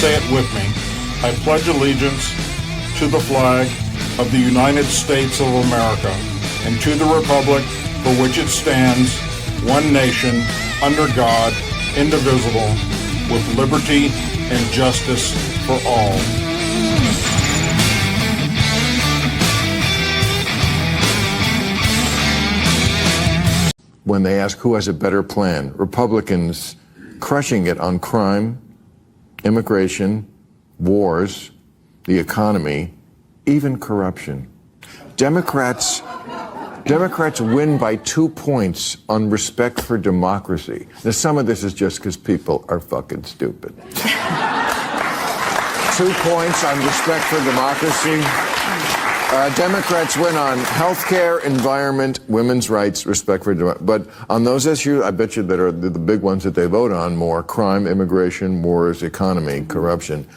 say it with me. I pledge allegiance to the flag of the United States of America and to the republic for which it stands, one nation, under God, indivisible, with liberty and justice for all. When they ask who has a better plan, Republicans crushing it on crime, immigration, wars, the economy, even corruption. Democrats win by 2 points on respect for democracy. Now, some of this is just because people are fucking stupid. 2 points on respect for democracy. Democrats win on health care, environment, women's rights, respect for democracy. But on those issues, I bet you that are the big ones that they vote on more: crime, immigration, wars, economy, corruption.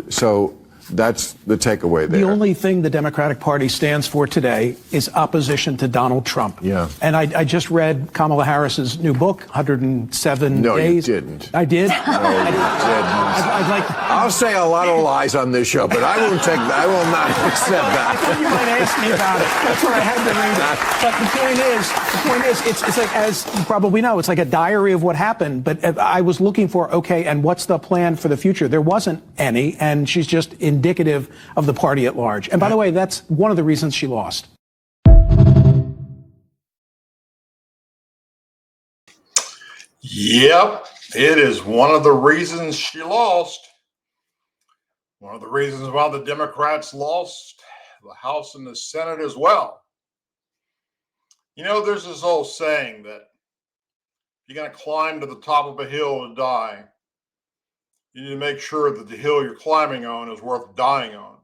So that's the takeaway there. The only thing the Democratic Party stands for today is opposition to Donald Trump. Yeah. And I just read Kamala Harris's new book, 107 No, Days. you didn't. I did? No, you didn't. I'd like to... I'll say a lot of lies on this show, but I will not accept that. I thought you might ask me about it. That's why I had to read it. But the point is, it's like, as you probably know, it's like a diary of what happened. But I was looking for, okay, and what's the plan for the future? There wasn't any, and she's just indicative of the party at large. And by the way, that's one of the reasons she lost. Yep, it is one of the reasons she lost. One of the reasons why the Democrats lost the House and the Senate as well. You know, there's this old saying that if you're going to climb to the top of a hill to die, you need to make sure that the hill you're climbing on is worth dying on.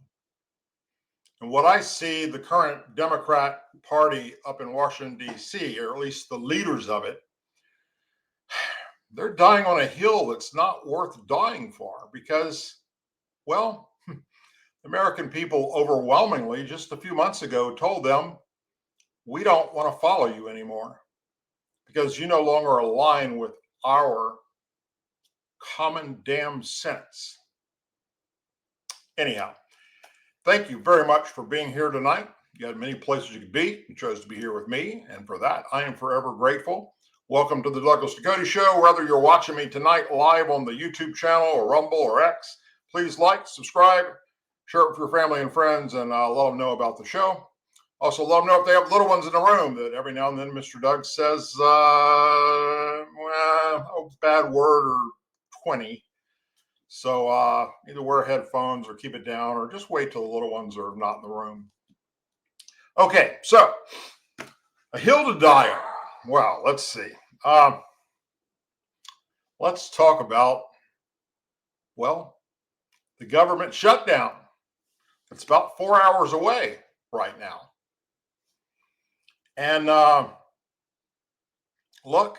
And what I see the current Democrat Party up in Washington, D.C., or at least the leaders of it, they're dying on a hill that's not worth dying for because, well, American people overwhelmingly just a few months ago told them, we don't want to follow you anymore because you no longer align with our common damn sense. Anyhow, thank you very much for being here tonight. You had many places you could be. You chose to be here with me, and for that, I am forever grateful. Welcome to the Douglas Ducote Show. Whether you're watching me tonight live on the YouTube channel or Rumble or X, please like, subscribe, share it with your family and friends, and let them know about the show. Also, let them know if they have little ones in the room that every now and then Mr. Doug says, a bad word or 20. So either wear headphones or keep it down or just wait till the little ones are not in the room. Okay, so a hill to die on. Well, let's see. Let's talk about, well, the government shutdown. It's about 4 hours away right now. And look,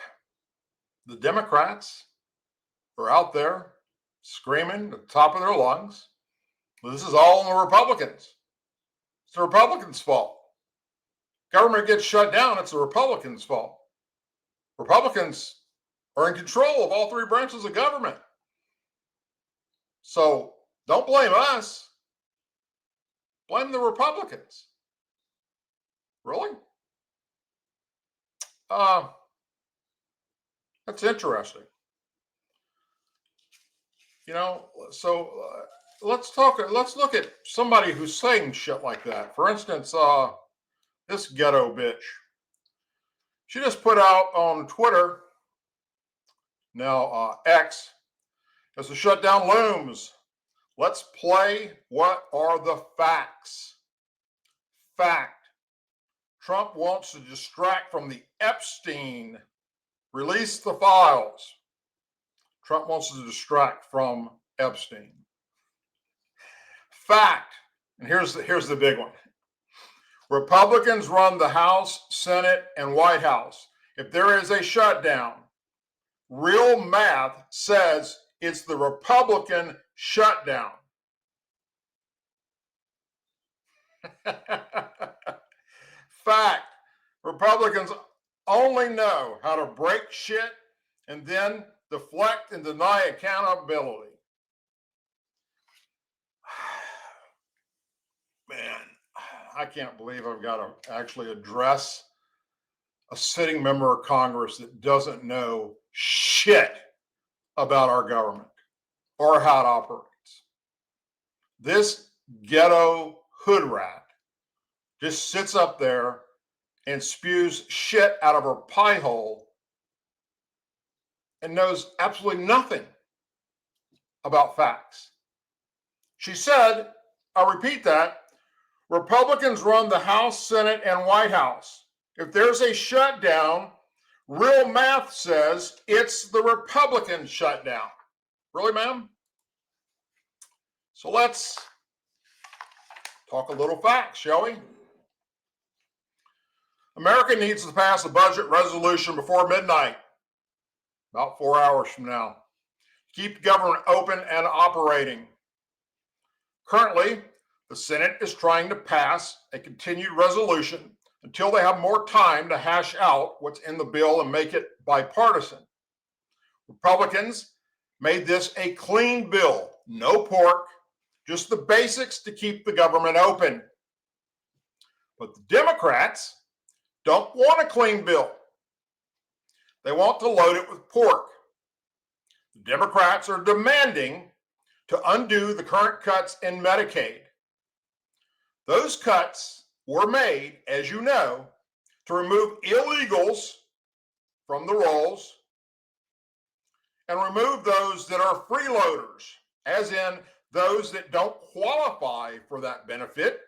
the Democrats are out there screaming at the top of their lungs. This is all on the Republicans. It's the Republicans' fault. Government gets shut down, it's the Republicans' fault. Republicans are in control of all three branches of government. So don't blame us. Blame the Republicans. Really? That's interesting. You know, so let's look at somebody who's saying shit like that. For instance, this ghetto bitch. She just put out on Twitter, now X, as the shutdown looms. Let's play what are the facts. Fact. Trump wants to distract from the Epstein. Release the files. Trump wants to distract from Epstein. Fact. And here's the big one. Republicans run the House, Senate, and White House. If there is a shutdown, real math says it's the Republican shutdown. Fact. Republicans only know how to break shit and then deflect and deny accountability. Man, I can't believe I've got to actually address a sitting member of Congress that doesn't know shit about our government or how it operates. This ghetto hood rat just sits up there and spews shit out of her pie hole and knows absolutely nothing about facts. She said, I'll repeat that, Republicans run the House, Senate, and White House. If there's a shutdown, real math says it's the Republican shutdown. Really, ma'am? So let's talk a little facts, shall we? America needs to pass a budget resolution before midnight, about 4 hours from now. Keep the government open and operating. Currently, the Senate is trying to pass a continued resolution until they have more time to hash out what's in the bill and make it bipartisan. Republicans made this a clean bill, no pork, just the basics to keep the government open. But the Democrats don't want a clean bill. They want to load it with pork. The Democrats are demanding to undo the current cuts in Medicaid. Those cuts were made, as you know, to remove illegals from the rolls and remove those that are freeloaders, as in those that don't qualify for that benefit,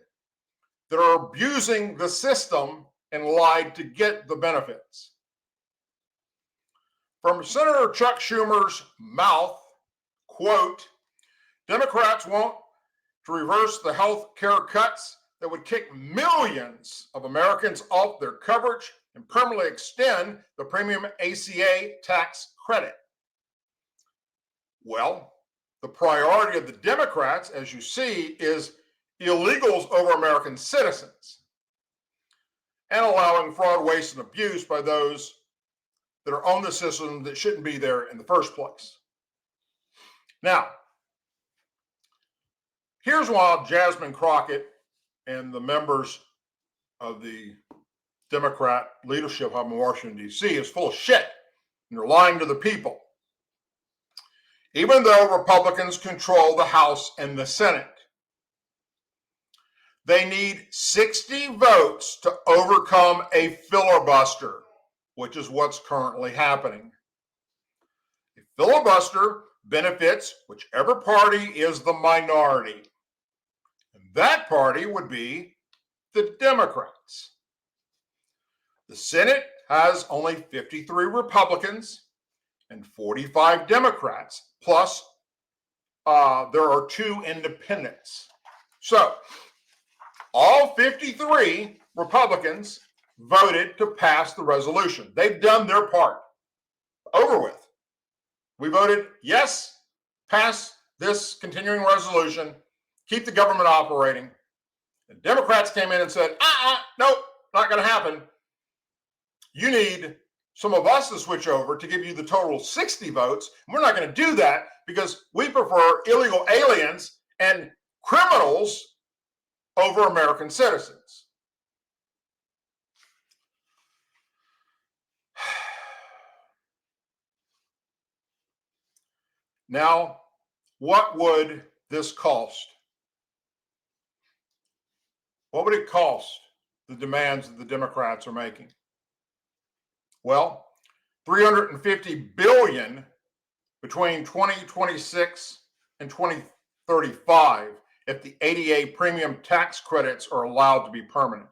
that are abusing the system and lied to get the benefits. From Senator Chuck Schumer's mouth, quote, Democrats want to reverse the health care cuts that would kick millions of Americans off their coverage and permanently extend the premium ACA tax credit. Well, the priority of the Democrats, as you see, is illegals over American citizens and allowing fraud, waste, and abuse by those that are on the system that shouldn't be there in the first place. Now, here's why Jasmine Crockett and the members of the Democrat leadership up in Washington, D.C. is full of shit, and they're lying to the people. Even though Republicans control the House and the Senate, they need 60 votes to overcome a filibuster, which is what's currently happening. A filibuster benefits whichever party is the minority. And that party would be the Democrats. The Senate has only 53 Republicans and 45 Democrats, plus there are 2 independents. So all 53 Republicans voted to pass the resolution. They've done their part. Over with. We voted yes, pass this continuing resolution, keep the government operating. The Democrats came in and said, nope, not going to happen. You need some of us to switch over to give you the total 60 votes. And we're not going to do that because we prefer illegal aliens and criminals over American citizens. Now, what would this cost? What would it cost the demands that the Democrats are making? Well, $350 billion between 2026 and 2035 if the ADA premium tax credits are allowed to be permanent.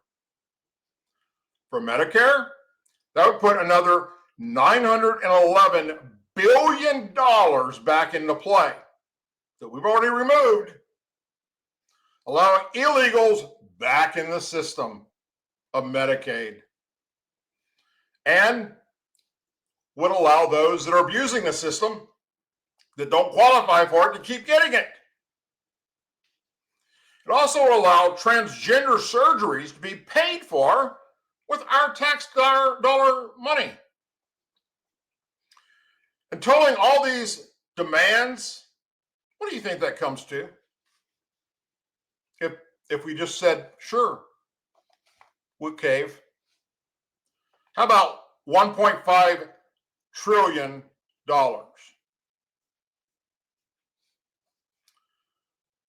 For Medicare, that would put another $911 billion back into play that we've already removed, allowing illegals back in the system of Medicaid, and would allow those that are abusing the system that don't qualify for it to keep getting it. It also would allow transgender surgeries to be paid for with our tax dollar money. And totaling all these demands, what do you think that comes to? If if we just said, sure, we'll cave? How about $1.5 trillion? The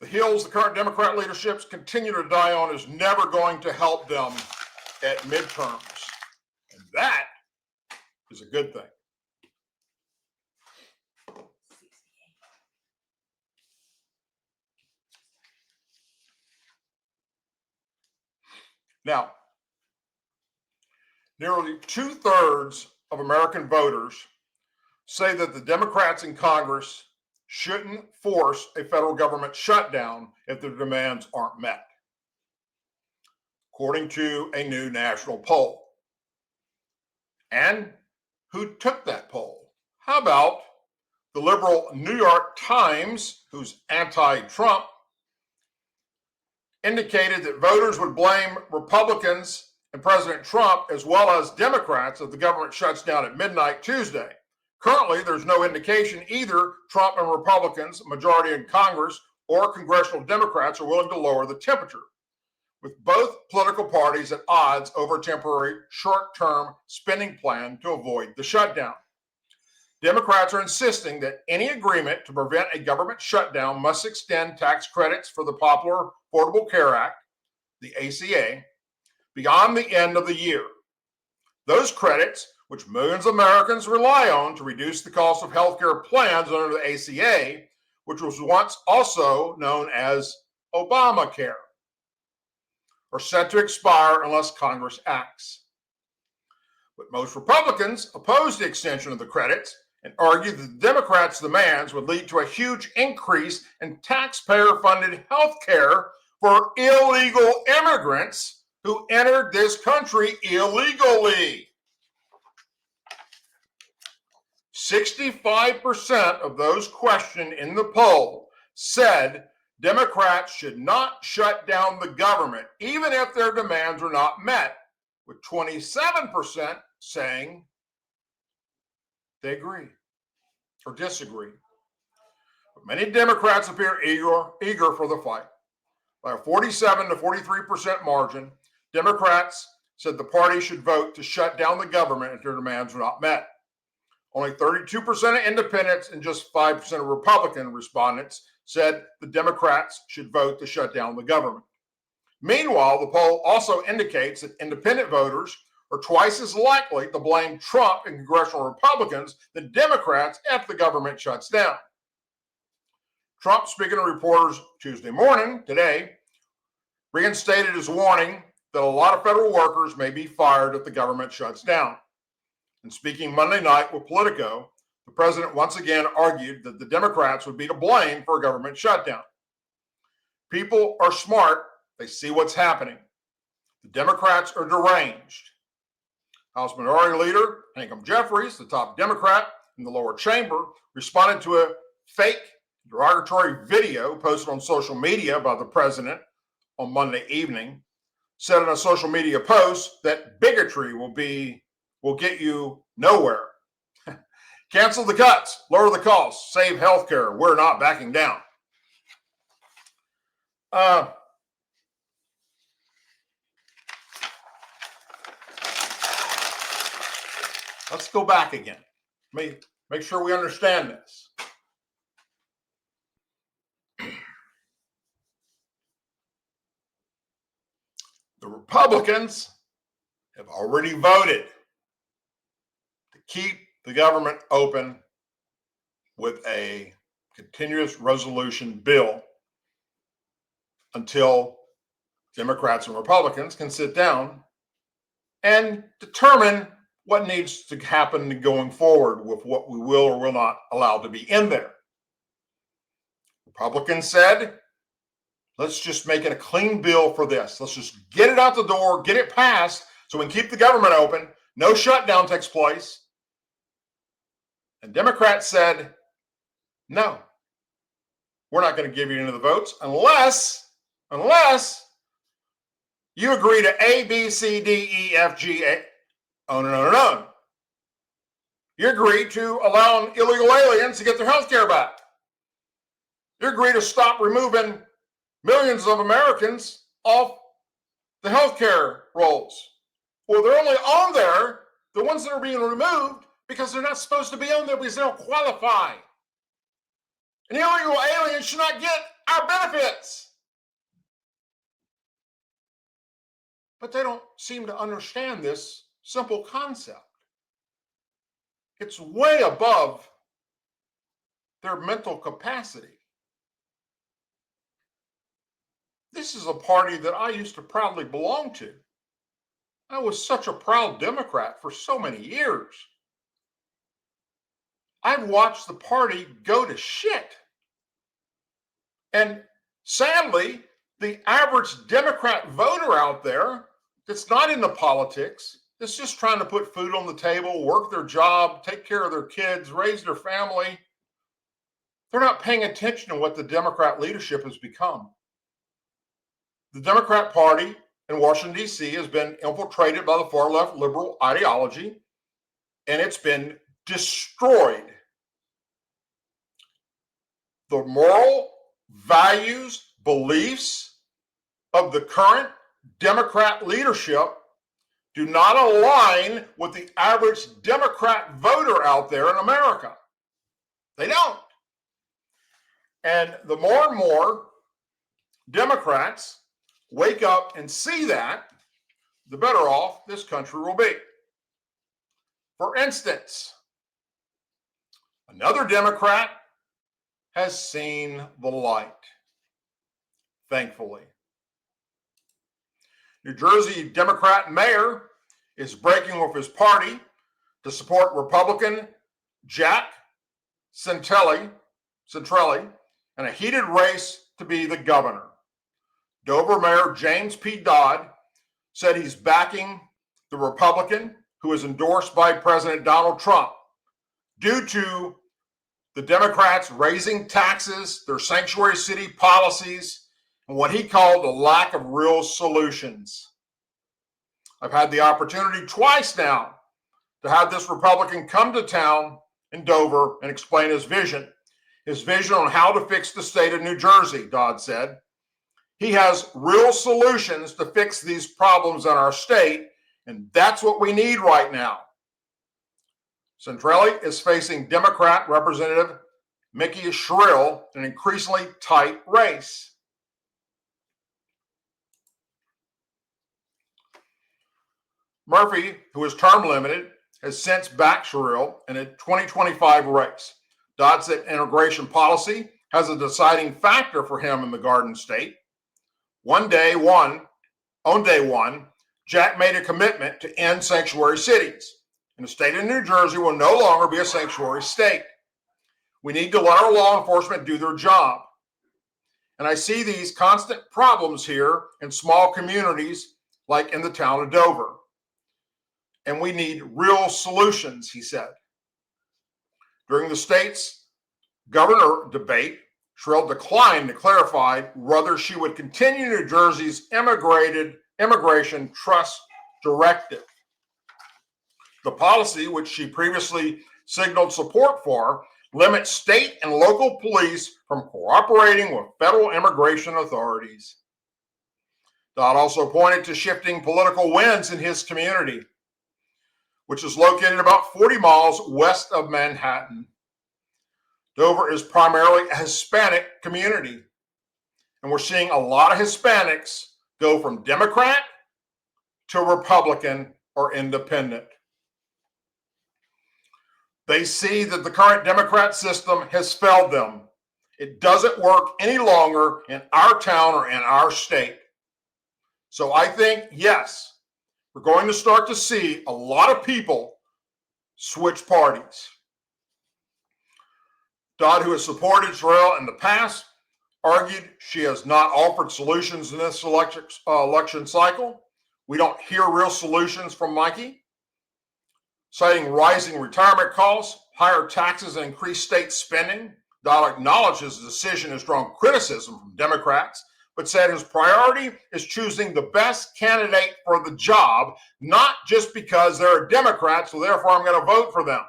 hills the current Democrat leaderships continue to die on is never going to help them at midterms. And that is a good thing. Now, nearly 2/3 of American voters say that the Democrats in Congress shouldn't force a federal government shutdown if their demands aren't met, according to a new national poll. And who took that poll? How about the liberal New York Times, who's anti-Trump, indicated that voters would blame Republicans and President Trump as well as Democrats if the government shuts down at midnight Tuesday. Currently, there's no indication either Trump and Republicans, majority in Congress, or congressional Democrats are willing to lower the temperature, with both political parties at odds over a temporary short-term spending plan to avoid the shutdown. Democrats are insisting that any agreement to prevent a government shutdown must extend tax credits for the popular Affordable Care Act, the ACA, beyond the end of the year. Those credits, which millions of Americans rely on to reduce the cost of healthcare plans under the ACA, which was once also known as Obamacare, are set to expire unless Congress acts. But most Republicans oppose the extension of the credits and argue that the Democrats' demands would lead to a huge increase in taxpayer-funded health care for illegal immigrants who entered this country illegally. 65% of those questioned in the poll said Democrats should not shut down the government, even if their demands are not met, with 27% saying they agree or disagree. But many Democrats appear eager for the fight. By a 47 to 43% margin, Democrats said the party should vote to shut down the government if their demands are not met. Only 32% of independents and just 5% of Republican respondents said the Democrats should vote to shut down the government. Meanwhile, the poll also indicates that independent voters are twice as likely to blame Trump and congressional Republicans than Democrats if the government shuts down. Trump, speaking to reporters Tuesday morning, today, reinstated his warning that a lot of federal workers may be fired if the government shuts down. And speaking Monday night with Politico, the president once again argued that the Democrats would be to blame for a government shutdown. People are smart. They see what's happening. The Democrats are deranged. House Minority Leader Hakeem Jeffries, the top Democrat in the lower chamber, responded to a fake derogatory video posted on social media by the president on Monday evening, said in a social media post that bigotry will get you nowhere. Cancel the cuts, lower the costs, save healthcare. We're not backing down. Let's go back again. Make sure we understand this. The Republicans have already voted to keep the government open with a continuous resolution bill until Democrats and Republicans can sit down and determine what needs to happen going forward with what we will or will not allow to be in there. Republicans said, let's just make it a clean bill for this. Let's just get it out the door, get it passed so we can keep the government open. No shutdown takes place. And Democrats said, no, we're not going to give you any of the votes unless you agree to A, B, C, D, E, F, G, A, on and on and on. You agree to allowing illegal aliens to get their health care back. You agree to stop removing millions of Americans off the healthcare rolls. Well, they're only on there, the ones that are being removed, because they're not supposed to be on there because they don't qualify. And illegal aliens should not get our benefits. But they don't seem to understand this simple concept. It's way above their mental capacity. This is a party that I used to proudly belong to. I was such a proud Democrat for so many years. I've watched the party go to shit. And sadly, the average Democrat voter out there that's not into politics, that's just trying to put food on the table, work their job, take care of their kids, raise their family, they're not paying attention to what the Democrat leadership has become. The Democrat Party in Washington, D.C. has been infiltrated by the far left liberal ideology, and it's been destroyed. The moral values, beliefs of the current Democrat leadership do not align with the average Democrat voter out there in America. They don't. And the more and more Democrats wake up and see that, the better off this country will be. For instance, another Democrat has seen the light, thankfully. New Jersey Democrat mayor is breaking with his party to support Republican Jack Centrelli in a heated race to be the governor. Dover Mayor James P. Dodd said he's backing the Republican who is endorsed by President Donald Trump due to the Democrats raising taxes, their sanctuary city policies, and what he called a lack of real solutions. I've had the opportunity twice now to have this Republican come to town in Dover and explain his vision on how to fix the state of New Jersey, Dodd said. He has real solutions to fix these problems in our state, and that's what we need right now. Centrelli is facing Democrat Representative Mickey Shrill in an increasingly tight race. Murphy, who is term limited, has since backed Shrill in a 2025 race. Dodd said immigration policy has a deciding factor for him in the Garden State. On day one, Jack made a commitment to end sanctuary cities, and the state of New Jersey will no longer be a sanctuary state. We need to let our law enforcement do their job. And I see these constant problems here in small communities like in the town of Dover. And we need real solutions, he said. During the state's governor debate, Shrill declined to clarify whether she would continue New Jersey's immigration trust directive. The policy, which she previously signaled support for, limits state and local police from cooperating with federal immigration authorities. Dodd also pointed to shifting political winds in his community, which is located about 40 miles west of Manhattan. Dover is primarily a Hispanic community, and we're seeing a lot of Hispanics go from Democrat to Republican or independent. They see that the current Democrat system has failed them. It doesn't work any longer in our town or in our state. So I think, yes, we're going to start to see a lot of people switch parties. Dodd, who has supported Shrill in the past, argued she has not offered solutions in this election cycle. We don't hear real solutions from Mikey. Citing rising retirement costs, higher taxes, and increased state spending, Dodd acknowledges the decision has drawn criticism from Democrats, but said his priority is choosing the best candidate for the job, not just because they're a Democrat, so therefore I'm going to vote for them.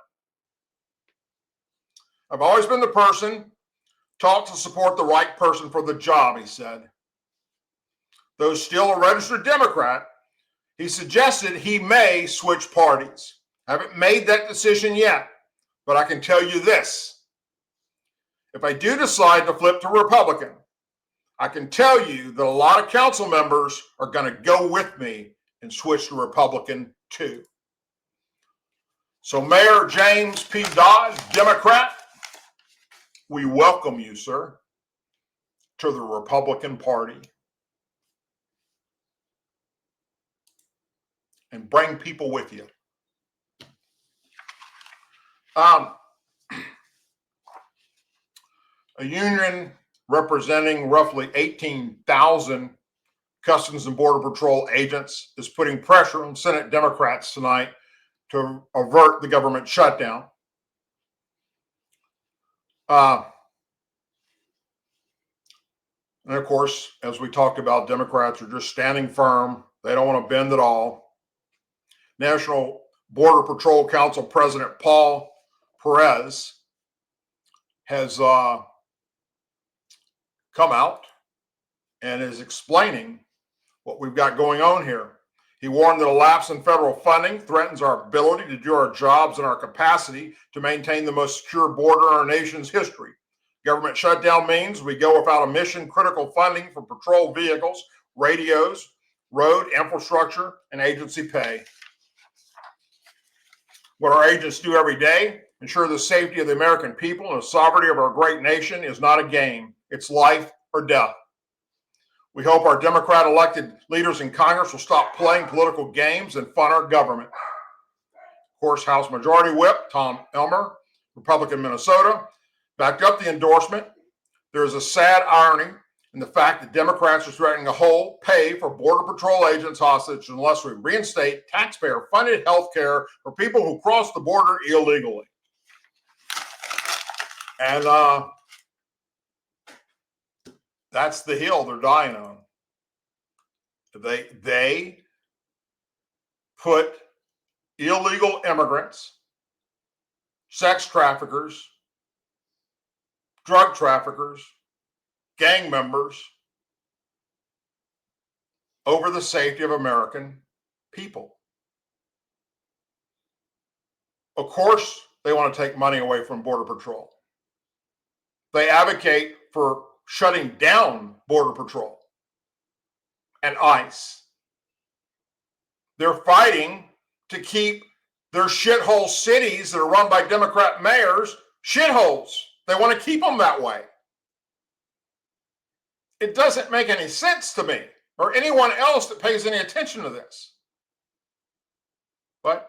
I've always been the person taught to support the right person for the job, he said. though still a registered Democrat, he suggested he may switch parties. I haven't made that decision yet, but I can tell you this. If I do decide to flip to Republican, I can tell you that a lot of council members are going to go with me and switch to Republican too. So Mayor James P. Dodd, Democrat, we welcome you, sir, to the Republican Party. And bring people with you. A union representing roughly 18,000 Customs and Border Patrol agents is putting pressure on Senate Democrats tonight to avert the government shutdown. And of course, as we talked about, Democrats are just standing firm. They don't want to bend at all. National Border Patrol Council President Paul Perez has come out and is explaining what we've got going on here. He warned that a lapse in federal funding threatens our ability to do our jobs and our capacity to maintain the most secure border in our nation's history. Government shutdown means we go without a mission-critical funding for patrol vehicles, radios, road infrastructure, and agency pay. What our agents do every day, ensure the safety of the American people and the sovereignty of our great nation, is not a game. It's life or death. We hope our Democrat elected leaders in Congress will stop playing political games and fund our government. Of course, House Majority Whip Tom Elmer, Republican Minnesota, backed up the endorsement. There is a sad irony in the fact that Democrats are threatening to hold pay for Border Patrol agents hostage unless we reinstate taxpayer-funded health care for people who cross the border illegally. And that's the hill they're dying on. They put illegal immigrants, sex traffickers, drug traffickers, gang members over the safety of American people. Of course, they want to take money away from Border Patrol. They advocate for shutting down Border Patrol and ICE. They're fighting to keep their shithole cities that are run by Democrat mayors shitholes. They want to keep them that way. It doesn't make any sense to me or anyone else that pays any attention to this. But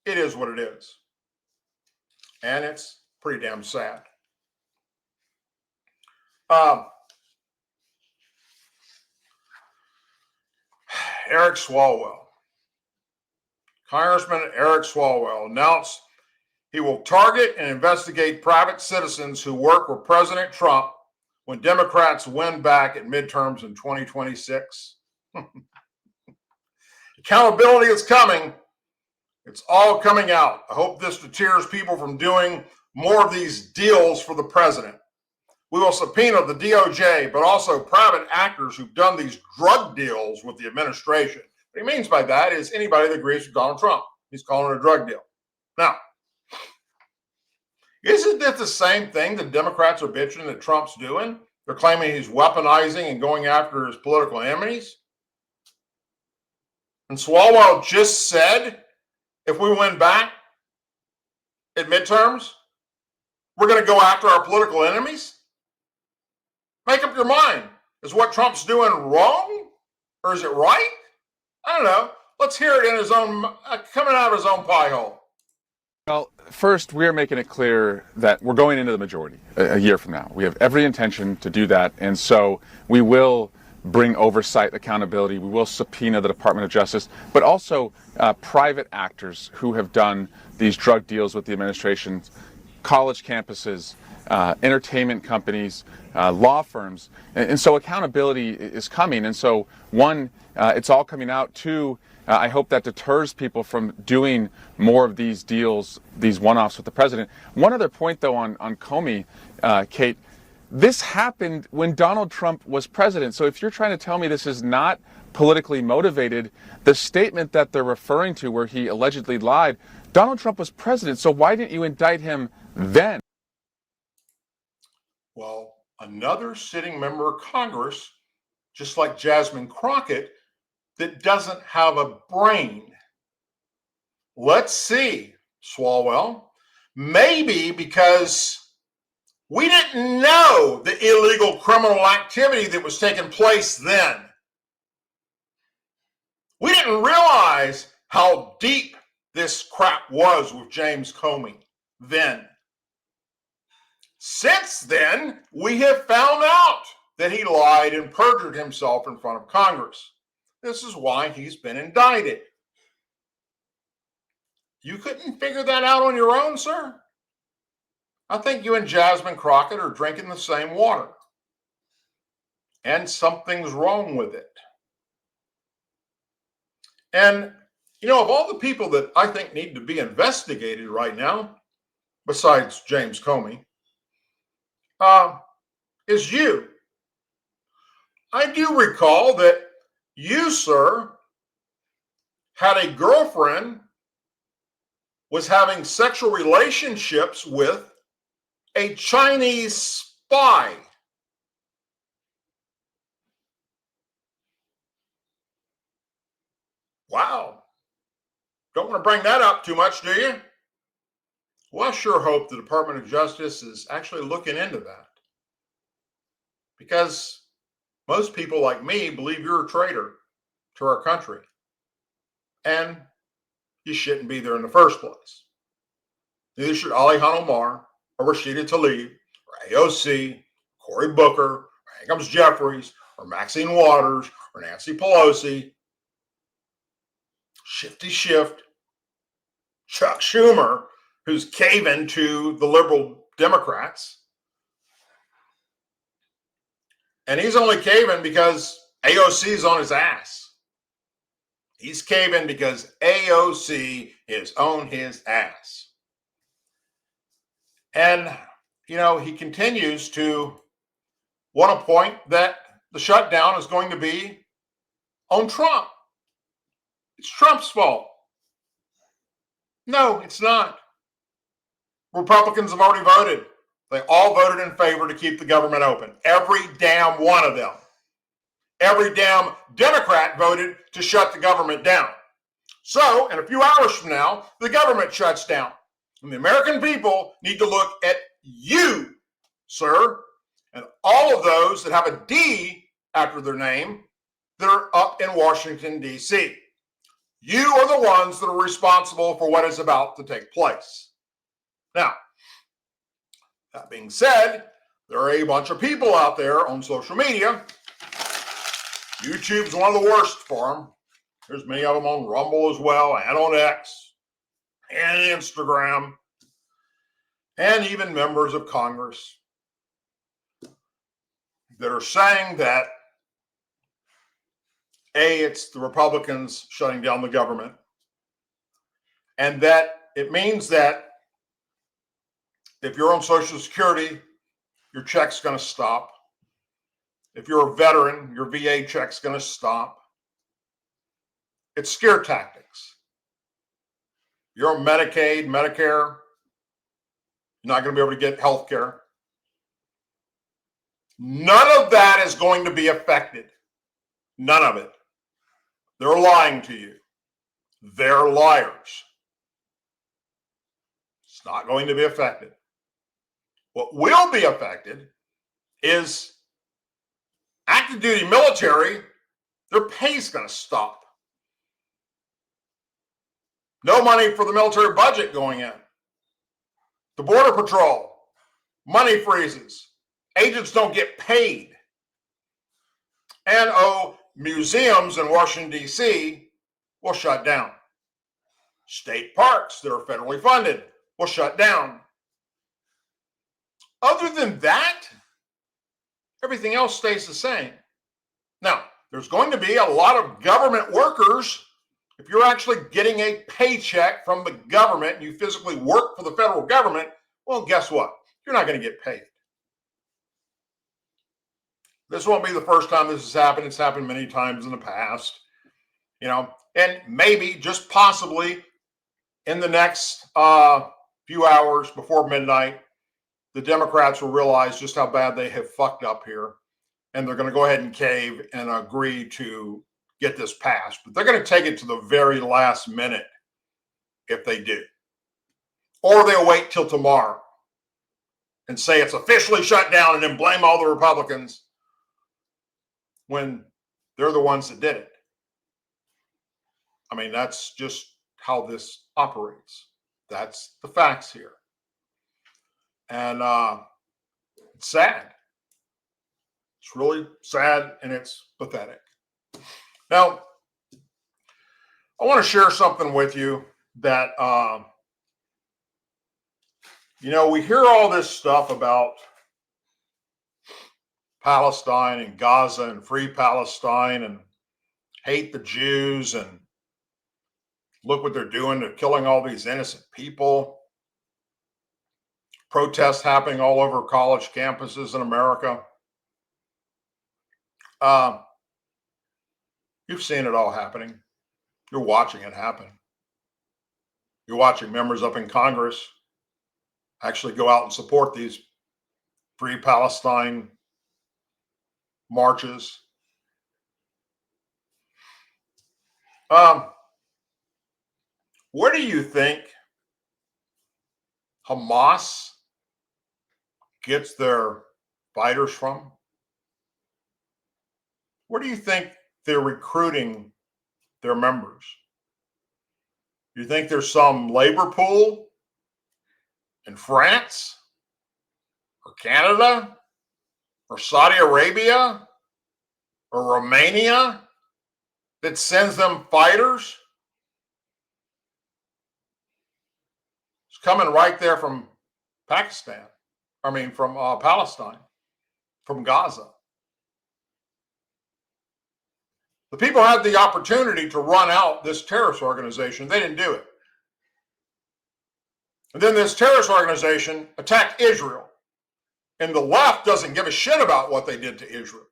it is what it is. And it's pretty damn sad. Eric Swalwell. Congressman Eric Swalwell announced he will target and investigate private citizens who work with President Trump when Democrats win back at midterms in 2026. Accountability is coming. It's all coming out. I hope this deters people from doing more of these deals for the president. We will subpoena the DOJ, but also private actors who've done these drug deals with the administration. What he means by that is anybody that agrees with Donald Trump. He's calling it a drug deal. Now, isn't it the same thing that Democrats are bitching that Trump's doing? They're claiming he's weaponizing and going after his political enemies. And Swalwell just said, if we win back at midterms, we're going to go after our political enemies? Make up your mind. Is what Trump's doing wrong? Or is it right? I don't know. Let's hear it in his own, coming out of his own pie hole. Well, first, we are making it clear that we're going into the majority a year from now. We have every intention to do that. And so we will bring oversight, accountability. We will subpoena the Department of Justice, but also private actors who have done these drug deals with the administration, college campuses, entertainment companies, law firms. And so accountability is coming. And so, one, it's all coming out. Two, I hope that deters people from doing more of these deals, these one-offs with the president. One other point, though, on Comey, Kate, this happened when Donald Trump was president. So if you're trying to tell me this is not politically motivated, the statement that they're referring to where he allegedly lied, Donald Trump was president. So why didn't you indict him then? Well, another sitting member of Congress, just like Jasmine Crockett, that doesn't have a brain. Let's see, Swalwell. Maybe because we didn't know the illegal criminal activity that was taking place then. We didn't realize how deep this crap was with James Comey then. Since then, we have found out that he lied and perjured himself in front of Congress. This is why he's been indicted. You couldn't figure that out on your own, sir? I think you and Jasmine Crockett are drinking the same water. And something's wrong with it. And, you know, of all the people that I think need to be investigated right now, besides James Comey, is you. I do recall that you, sir, had a girlfriend, was having sexual relationships with a Chinese spy. Wow. Don't want to bring that up too much, do you? Well, I sure hope the Department of Justice is actually looking into that. Because most people like me believe you're a traitor to our country. And you shouldn't be there in the first place. Neither should Ali Khan Omar or Rashida Tlaib or AOC, Cory Booker, or Hankins Jeffries, or Maxine Waters, or Nancy Pelosi, Shifty Shift, Chuck Schumer, who's caving to the liberal Democrats. And he's only caving because AOC is on his ass. He's caving because AOC is on his ass. And, you know, he continues to want to point that the shutdown is going to be on Trump. It's Trump's fault. No, it's not. Republicans have already voted. They all voted in favor to keep the government open. Every damn one of them. Every damn Democrat voted to shut the government down. So, in a few hours from now, the government shuts down. And the American people need to look at you, sir, and all of those that have a D after their name that are up in Washington, D.C. You are the ones that are responsible for what is about to take place. Now, that being said, there are a bunch of people out there on social media. YouTube's one of the worst for them. There's many of them on Rumble as well, and on X, and Instagram, and even members of Congress that are saying that, A, it's the Republicans shutting down the government, and that it means that if you're on Social Security, your check's going to stop. If you're a veteran, your VA check's going to stop. It's scare tactics. You're on Medicaid, Medicare, you're not going to be able to get health care. None of that is going to be affected. None of it. They're lying to you. They're liars. It's not going to be affected. What will be affected is active duty military, their pay's going to stop. No money for the military budget going in. The Border Patrol, money freezes. Agents don't get paid. And museums in Washington, D.C. will shut down. State parks that are federally funded will shut down. Other than that, everything else stays the same. Now, there's going to be a lot of government workers. If you're actually getting a paycheck from the government and you physically work for the federal government, well, guess what? You're not going to get paid. This won't be the first time this has happened. It's happened many times in the past, and maybe, just possibly, in the next few hours before midnight, the Democrats will realize just how bad they have fucked up here, and they're going to go ahead and cave and agree to get this passed. But they're going to take it to the very last minute if they do. Or they'll wait till tomorrow and say it's officially shut down and then blame all the Republicans when they're the ones that did it. I mean, that's just how this operates. That's the facts here. And it's sad. It's really sad, and it's pathetic. Now, I want to share something with you that, we hear all this stuff about Palestine and Gaza and free Palestine and hate the Jews and look what they're doing. They're killing all these innocent people. Protests happening all over college campuses in America. You've seen it all happening. You're watching it happen. You're watching members up in Congress actually go out and support these free Palestine marches. Where do you think Hamas gets their fighters from? Where do you think they're recruiting their members? Do you think there's some labor pool in France or Canada or Saudi Arabia or Romania that sends them fighters? It's coming right there from Palestine, from Gaza. The people had the opportunity to run out this terrorist organization. They didn't do it. And then this terrorist organization attacked Israel. And the left doesn't give a shit about what they did to Israel.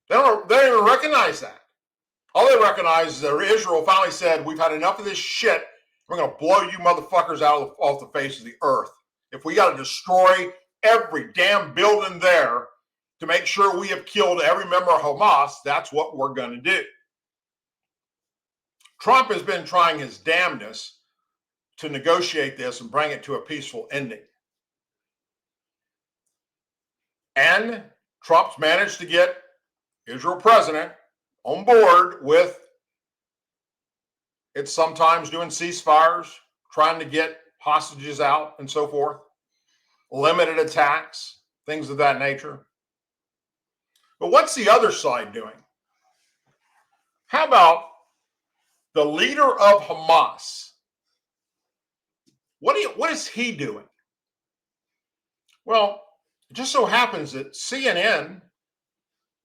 They don't even recognize that. All they recognize is that Israel finally said, we've had enough of this shit. We're going to blow you motherfuckers off the face of the earth. If we got to destroy every damn building there to make sure we have killed every member of Hamas, that's what we're going to do. Trump has been trying his damnedest to negotiate this and bring it to a peaceful ending. And Trump's managed to get Israel president on board with it, sometimes doing ceasefires, trying to get hostages out and so forth, limited attacks, things of that nature. But what's the other side doing? How about the leader of Hamas? What is he doing? Well, it just so happens that CNN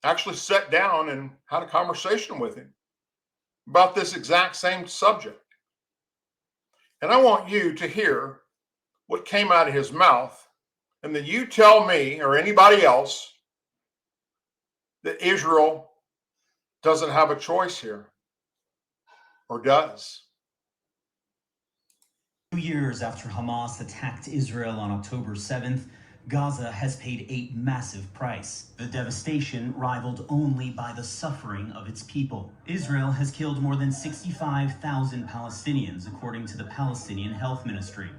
actually sat down and had a conversation with him about this exact same subject. And I want you to hear what came out of his mouth, and then you tell me or anybody else that Israel doesn't have a choice here, or does. 2 years after Hamas attacked Israel on October 7th, Gaza has paid a massive price. The devastation rivaled only by the suffering of its people. Israel has killed more than 65,000 Palestinians, according to the Palestinian Health Ministry.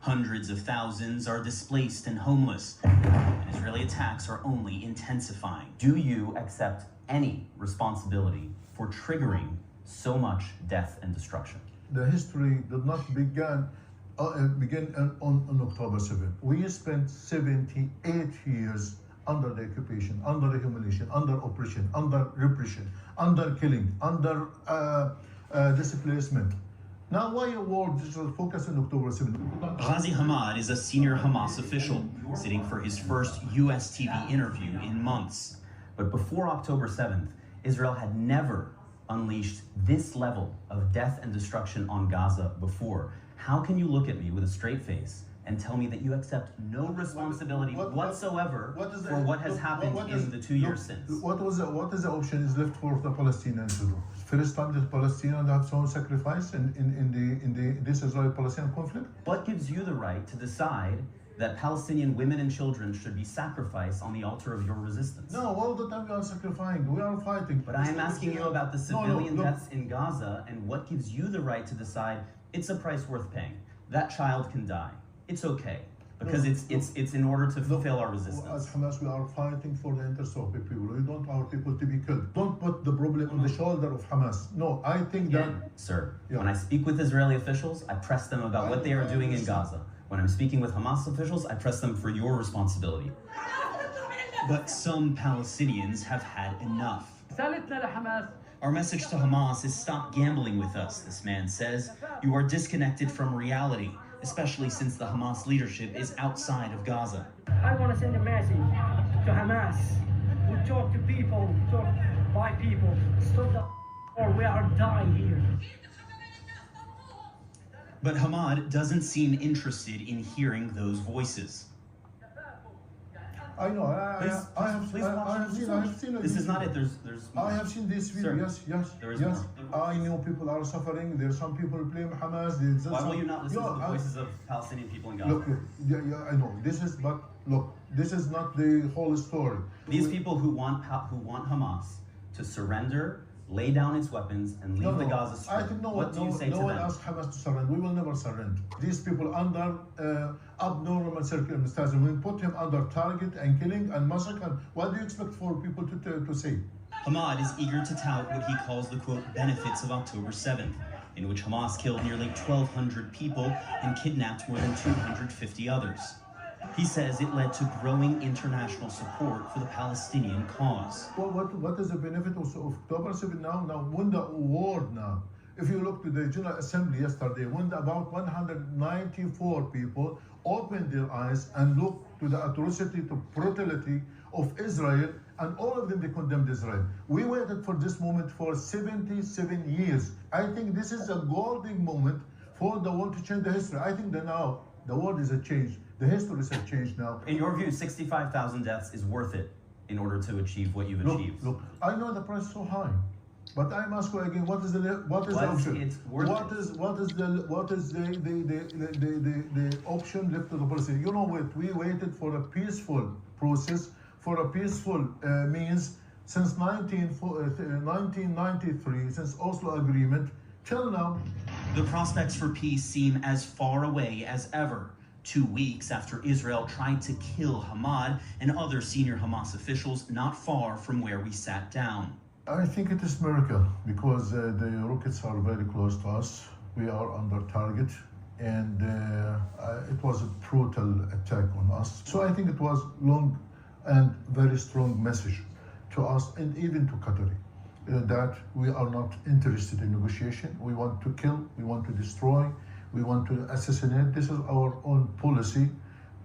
Hundreds of thousands are displaced and homeless. And Israeli attacks are only intensifying. Do you accept any responsibility for triggering so much death and destruction? The history did not begin on October 7th. We spent 78 years under the occupation, under the humiliation, under oppression, under repression, under killing, under displacement. Now, why the world is focused on October 7th? Ghazi Hamad is a senior Hamas official, sitting for his first U.S. TV interview in months. But before October 7th, Israel had never unleashed this level of death and destruction on Gaza before. How can you look at me with a straight face and tell me that you accept no responsibility whatsoever for what has happened in the 2 years since. What is the option is left for the Palestinians to do? First time the Palestinians have some sacrifice in this Israeli-Palestinian conflict. What gives you the right to decide that Palestinian women and children should be sacrificed on the altar of your resistance? No, all the time we are sacrificing, we are fighting. But I am asking you about the civilian deaths in Gaza and what gives you the right to decide it's a price worth paying. That child can die. It's okay. Because it's in order to fulfill our resistance. As Hamas, we are fighting for the interests of the people. We don't want our people to be killed. Don't put the problem on the shoulder of Hamas. No, I think that... Sir, when I speak with Israeli officials, I press them about what they are doing in Gaza. When I'm speaking with Hamas officials, I press them for your responsibility. But some Palestinians have had enough. Our message to Hamas is stop gambling with us, this man says. You are disconnected from reality, especially since the Hamas leadership is outside of Gaza. I want to send a message to Hamas. We talk to people, talk by people. Stop the or we are dying here. But Hamad doesn't seem interested in hearing those voices. I know. I have seen it. This is not it. There's. I have seen this video. Sir, Yes. there is More. I know people are suffering. There's some people blame Hamas. Why will you not listen to the voices of Palestinian people in Gaza? Look, I know. This is not the whole story. These people who want Hamas to surrender, lay down its weapons, and leave the Gaza Strip. I think what do you say to them? No one asked Hamas to surrender. We will never surrender. These people under abnormal circumstances. We put him under target and killing and massacre. What do you expect for people to say? Hamad is eager to tout what he calls the, quote, benefits of October 7th, in which Hamas killed nearly 1,200 people and kidnapped more than 250 others. He says it led to growing international support for the Palestinian cause. Well, what is the benefit of October 7 now? Now, when the award now, if you look to the General Assembly yesterday, when about 194 people opened their eyes and looked to the atrocity, to brutality of Israel, and all of them, they condemned Israel. We waited for this moment for 77 years. I think this is a golden moment for the world to change the history. I think that now the world is a change. The history is a change now. In your view, 65,000 deaths is worth it in order to achieve what you've achieved. Look, I know the price is so high, but I'm asking again, what is the option? It's worth what is the option left to the policy? You know what? We waited for a peaceful process, for a peaceful means since 1993, since Oslo Agreement till now. The prospects for peace seem as far away as ever. 2 weeks after Israel tried to kill Hamad and other senior Hamas officials not far from where we sat down. I think it is a miracle because the rockets are very close to us. We are under target, and it was a brutal attack on us. So I think it was long and very strong message to us and even to Qatar that we are not interested in negotiation. We want to kill, we want to destroy, we want to assassinate. This is our own policy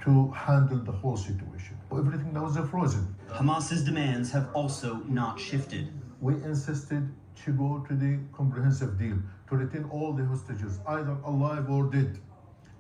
to handle the whole situation. Everything now is frozen. Hamas's demands have also not shifted. We insisted to go to the comprehensive deal, to retain all the hostages, either alive or dead.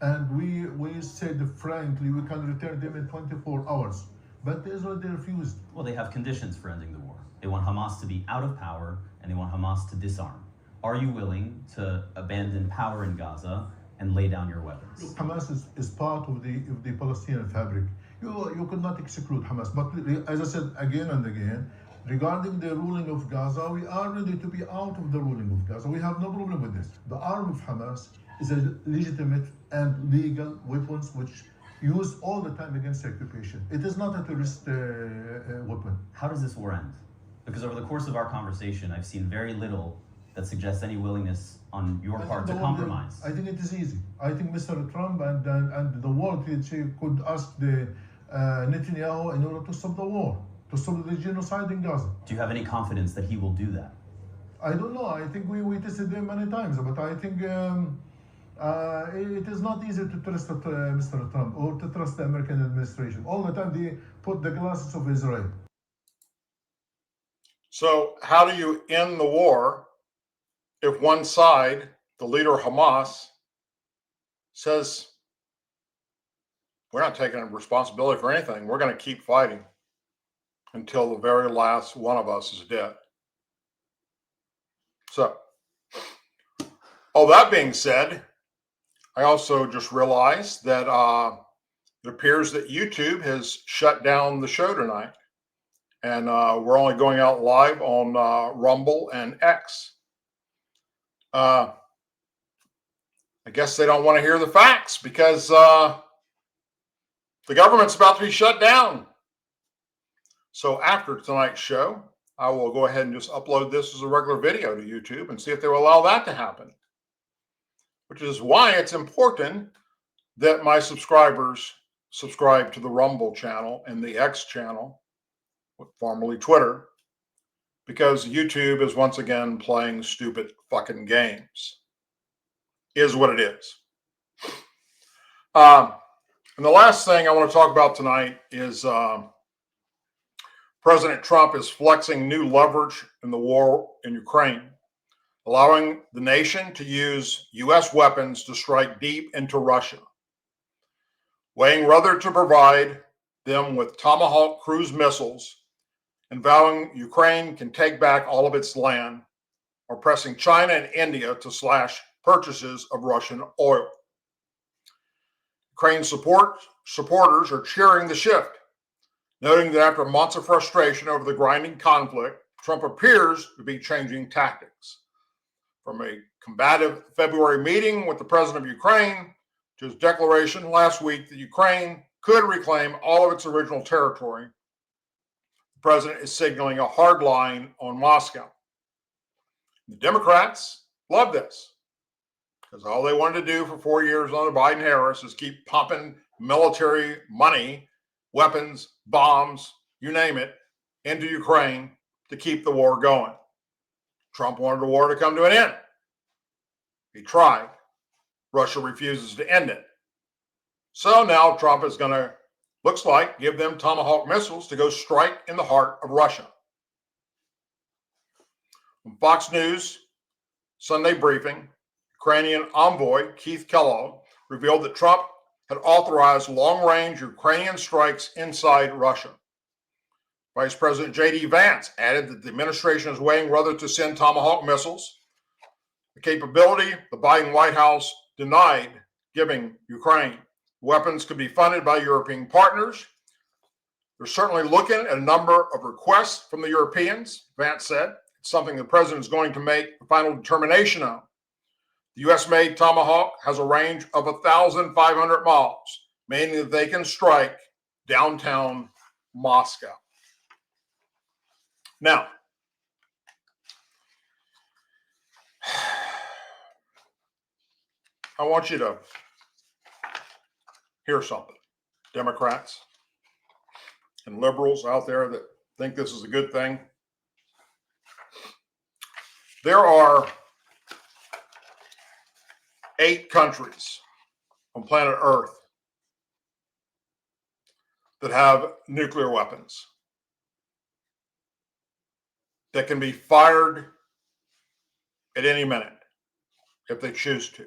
And we said frankly, we can return them in 24 hours. But Israel, they refused. Well, they have conditions for ending the war. They want Hamas to be out of power, and they want Hamas to disarm. Are you willing to abandon power in Gaza and lay down your weapons? Hamas is part of the Palestinian fabric. You could not exclude Hamas. But as I said again and again, regarding the ruling of Gaza, we are ready to be out of the ruling of Gaza. We have no problem with this. The arm of Hamas is a legitimate and legal weapons which used all the time against occupation. It is not a terrorist weapon. How does this war end? Because over the course of our conversation, I've seen very little that suggests any willingness on your part to compromise. I think it is easy. I think Mr. Trump and the world could ask the Netanyahu in order to stop the war, to stop the genocide in Gaza. Do you have any confidence that he will do that? I don't know. I think we tested them many times, but I think it is not easy to trust Mr. Trump or to trust the American administration. All the time they put the glasses of Israel. So how do you end the war if one side, the leader Hamas, says we're not taking responsibility for anything. We're going to keep fighting until the very last one of us is dead. So, all that being said, I also just realized that it appears that YouTube has shut down the show tonight. And we're only going out live on Rumble and X. I guess they don't want to hear the facts because the government's about to be shut down. So after tonight's show, I will go ahead and just upload this as a regular video to YouTube and see if they will allow that to happen. Which is why it's important that my subscribers subscribe to the Rumble channel and the X channel, formerly Twitter, because YouTube is once again playing stupid fucking games. Is what it is. And the last thing I want to talk about tonight is President Trump is flexing new leverage in the war in Ukraine, allowing the nation to use U.S. weapons to strike deep into Russia, weighing whether to provide them with Tomahawk cruise missiles and vowing Ukraine can take back all of its land, or pressing China and India to slash purchases of Russian oil. Ukraine supporters are cheering the shift, noting that after months of frustration over the grinding conflict, Trump appears to be changing tactics. From a combative February meeting with the president of Ukraine to his declaration last week that Ukraine could reclaim all of its original territory, the president is signaling a hard line on Moscow. The Democrats love this because all they wanted to do for 4 years under Biden-Harris is keep pumping military money, weapons, bombs, you name it, into Ukraine to keep the war going. Trump wanted the war to come to an end. He tried. Russia refuses to end it. So now Trump is going to, looks like, give them Tomahawk missiles to go strike in the heart of Russia. On Fox News Sunday briefing, Ukrainian envoy Keith Kellogg revealed that Trump had authorized long-range Ukrainian strikes inside Russia. Vice President J.D. Vance added that the administration is weighing whether to send Tomahawk missiles, a capability the Biden White House denied giving Ukraine. Weapons could be funded by European partners. They're certainly looking at a number of requests from the Europeans, Vance said. It's something the president is going to make the final determination on. The U.S.-made Tomahawk has a range of 1,500 miles, meaning that they can strike downtown Moscow. Now, I want you to hear something. Democrats and liberals out there that think this is a good thing. There are 8 countries on planet Earth that have nuclear weapons that can be fired at any minute if they choose to.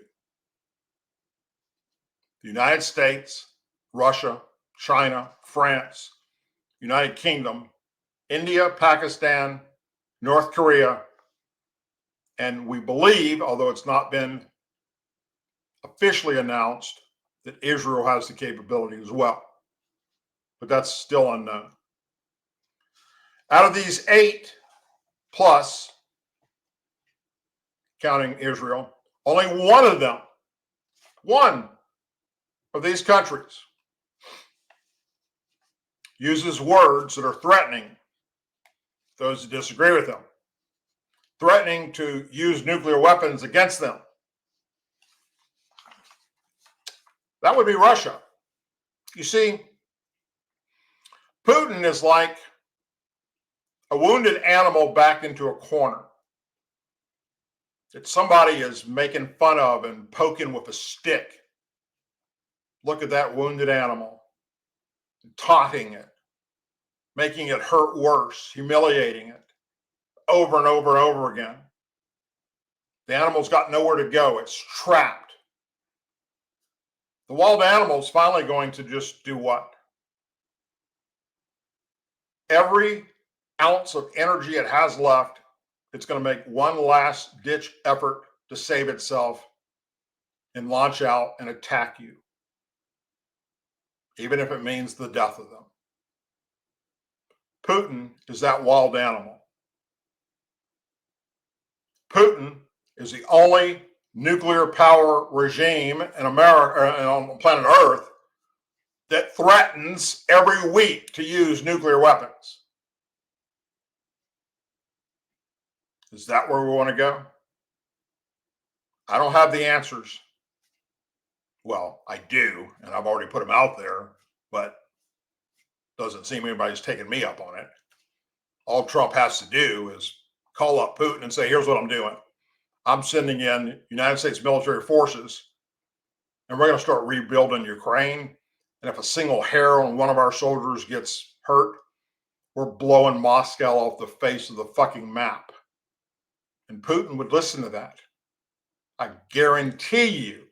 The United States, Russia, China, France, United Kingdom, India, Pakistan, North Korea, and we believe, although it's not been officially announced, that Israel has the capability as well. But that's still unknown. Out of these 8 plus, counting Israel, only one of these countries uses words that are threatening those that disagree with them, threatening to use nuclear weapons against them. That would be Russia. You see, Putin is like a wounded animal backed into a corner that somebody is making fun of and poking with a stick. Look at that wounded animal, taunting it, making it hurt worse, humiliating it over and over and over again. The animal's got nowhere to go. It's trapped. The wild animal is finally going to just do what? Every ounce of energy it has left, it's going to make one last ditch effort to save itself and launch out and attack you, even if it means the death of them. Putin is that wild animal. Putin is the only nuclear power regime in America, on planet Earth, that threatens every week to use nuclear weapons. Is that where we want to go? I don't have the answers. Well, I do, and I've already put them out there, but doesn't seem anybody's taking me up on it. All Trump has to do is call up Putin and say, here's what I'm doing. I'm sending in United States military forces, and we're going to start rebuilding Ukraine. And if a single hair on one of our soldiers gets hurt, we're blowing Moscow off the face of the fucking map. And Putin would listen to that. I guarantee you,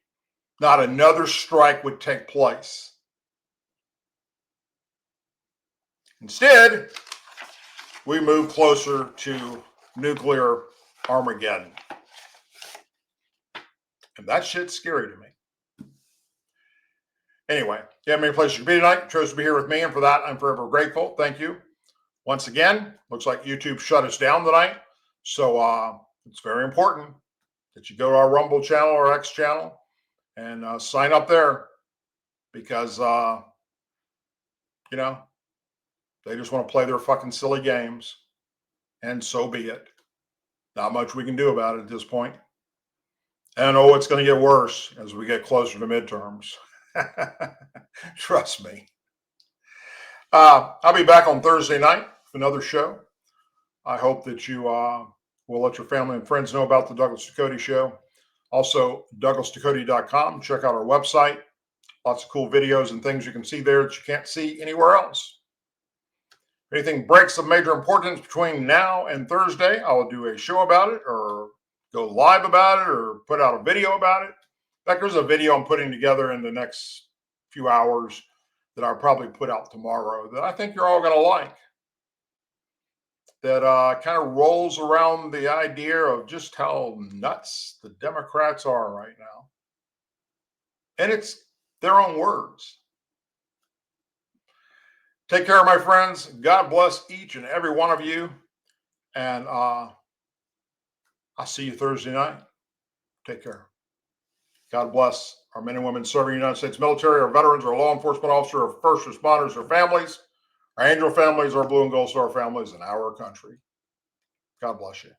not another strike would take place. Instead, we move closer to nuclear Armageddon. And that shit's scary to me. Anyway, you have many places to be tonight. You chose to be here with me, and for that, I'm forever grateful. Thank you. Once again, looks like YouTube shut us down tonight. So it's very important that you go to our Rumble channel or X channel and sign up there, because, you know, they just want to play their fucking silly games, and so be it. Not much we can do about it at this point. And oh, it's going to get worse as we get closer to midterms. Trust me. I'll be back on Thursday night with another show. I hope that you will let your family and friends know about the Douglas Ducote Show. Also, DouglasDucote.com. Check out our website. Lots of cool videos and things you can see there that you can't see anywhere else. If anything breaks of major importance between now and Thursday, I'll do a show about it, or go live about it, or put out a video about it. In fact, there's a video I'm putting together in the next few hours that I'll probably put out tomorrow that I think you're all going to like. That kind of rolls around the idea of just how nuts the Democrats are right now. And it's their own words. Take care, my friends. God bless each and every one of you. And I'll see you Thursday night. Take care. God bless our men and women serving the United States military, our veterans, our law enforcement officers, our first responders, our families, our angel families, our blue and gold star families, and our country. God bless you.